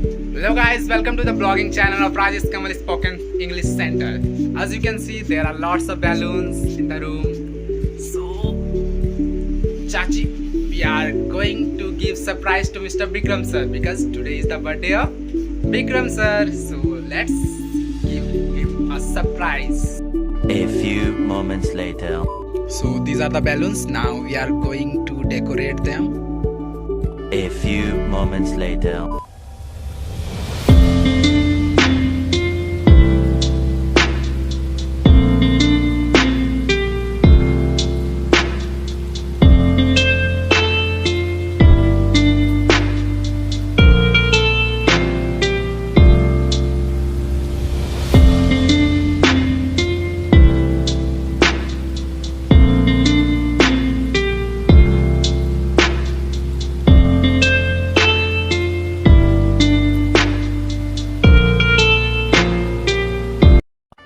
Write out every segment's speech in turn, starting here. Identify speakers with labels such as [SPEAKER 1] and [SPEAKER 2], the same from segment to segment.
[SPEAKER 1] Hello guys, welcome to the blogging channel of Rajesh Kamal Spoken English Center. As you can see, there are lots of balloons in the room. So, Chachi, we are going to give surprise to Mr. Vikram sir because today is the birthday of Vikram sir. So let's give him a surprise.
[SPEAKER 2] A few moments later.
[SPEAKER 1] So these are the balloons. Now we are going to decorate them.
[SPEAKER 2] A few moments later.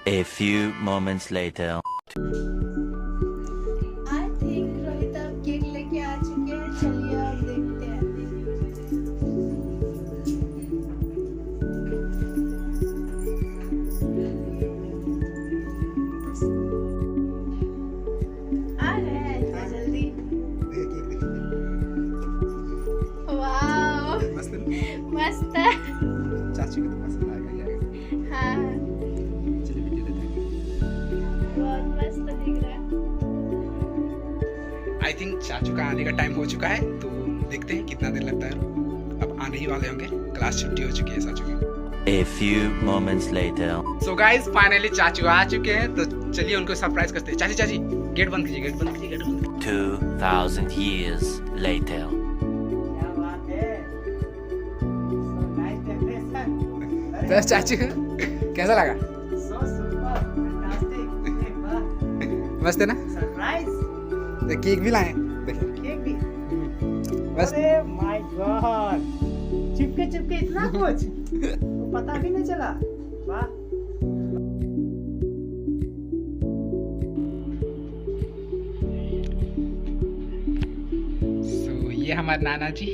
[SPEAKER 2] A few moments later.
[SPEAKER 3] I think Rohit अब cake लेके आ चुके हैं। चलिए अब देखते हैं। आ गए हैं इतना जल्दी। वाह मस्त है।
[SPEAKER 1] चाची को तो पसंद आएगा।
[SPEAKER 3] हाँ बहुत मस्त दिख रहा है।
[SPEAKER 1] आई थिंक चाचू का आने का टाइम हो चुका है, तो देखते हैं कितना देर लगता है। अब आने ही वाले होंगे, क्लास छुट्टी हो चुकी है चाचू की।
[SPEAKER 2] A few moments later.
[SPEAKER 1] So guys finally चाचू आ चुके हैं, तो चलिए उनको सरप्राइज करते हैं। चाची चाची गेट बंद कीजिए, गेट बंद कीजिए, गेट बंद कीजिए।
[SPEAKER 2] 2000 years later.
[SPEAKER 1] तो चाचू कैसा लगा? मस्त है ना? तो केक भी लाए, देखिए बस।
[SPEAKER 4] माय गॉड, चिपके चिपके इतना कुछ तो पता भी नहीं चला। वाह
[SPEAKER 1] सो ये हमारे नाना जी।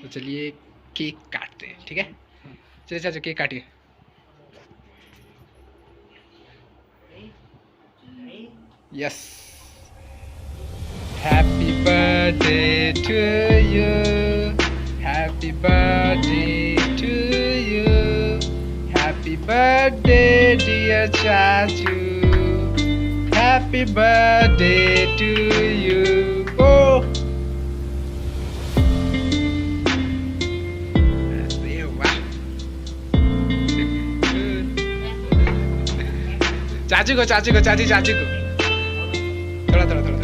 [SPEAKER 1] तो चलिए केक काटते हैं, ठीक है? चलिए चाचू केक काटिए। Yes, happy birthday to you, happy birthday to you, happy birthday dear चाचू, हैप्पी बर्थडे टू यू। ओ अरे वाह, चाचू को चाचू को चाची चाचू को थोड़ा थोड़ा थोड़ा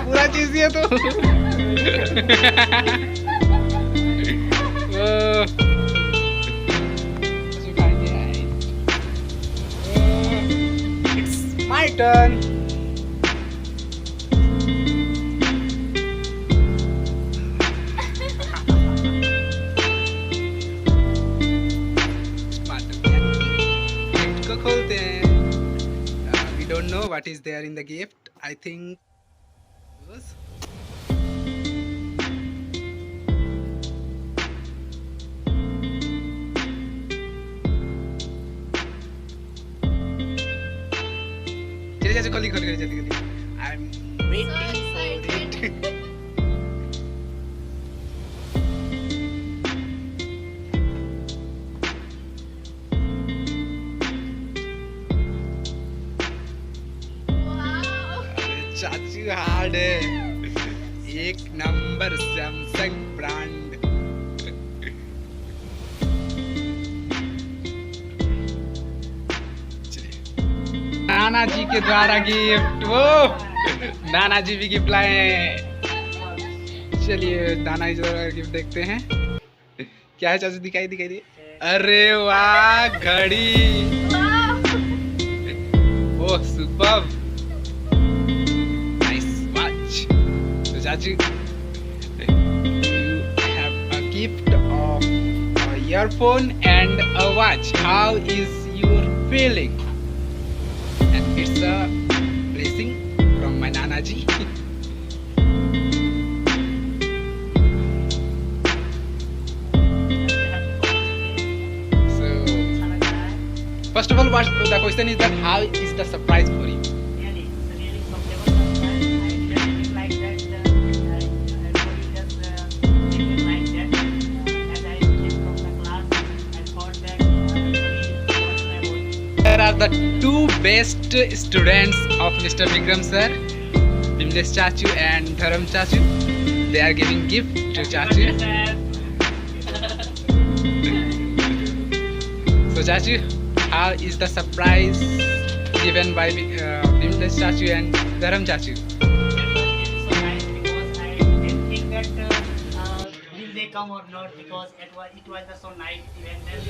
[SPEAKER 1] पूरा चीज दिया तो इट्स माय टर्न। गिफ्ट को खोलते हैं। We don't know what is there in the gift. I think चलिए चलिए खोली खोली जल्दी जल्दी। I'm waiting for it. चाचू हार्ड है, एक नंबर सैमसंग ब्रांड। नाना जी के द्वारा गिफ्ट। वो नाना जी भी गिफ्ट लाए हैं। चलिए नाना जी द्वारा गिफ्ट देखते हैं क्या है। चाचू दिखाई दिखाई दे। अरे वाह घड़ी, ओह सुपर्ब, नाइस वॉच। तो चाचू You have a gift of a earphone and a watch. How is your feeling? And it's a blessing from my Nanaji. So, first of all, what the question is that how is the surprise for you?
[SPEAKER 5] Really, it's a really comfortable surprise. I didn't like that. I told you just didn't like that. As I came from the class, I thought that what I want.
[SPEAKER 1] There are the two best students of Mr. Vikram sir, Bimlesh Chachu and Dharam Chachu. They are giving gift to Chachu. So Chachu, how is the surprise given by Bimlesh Chachu and Dharam Chachu?
[SPEAKER 5] It's so nice because I didn't think that will they come or not because it was so nice even then.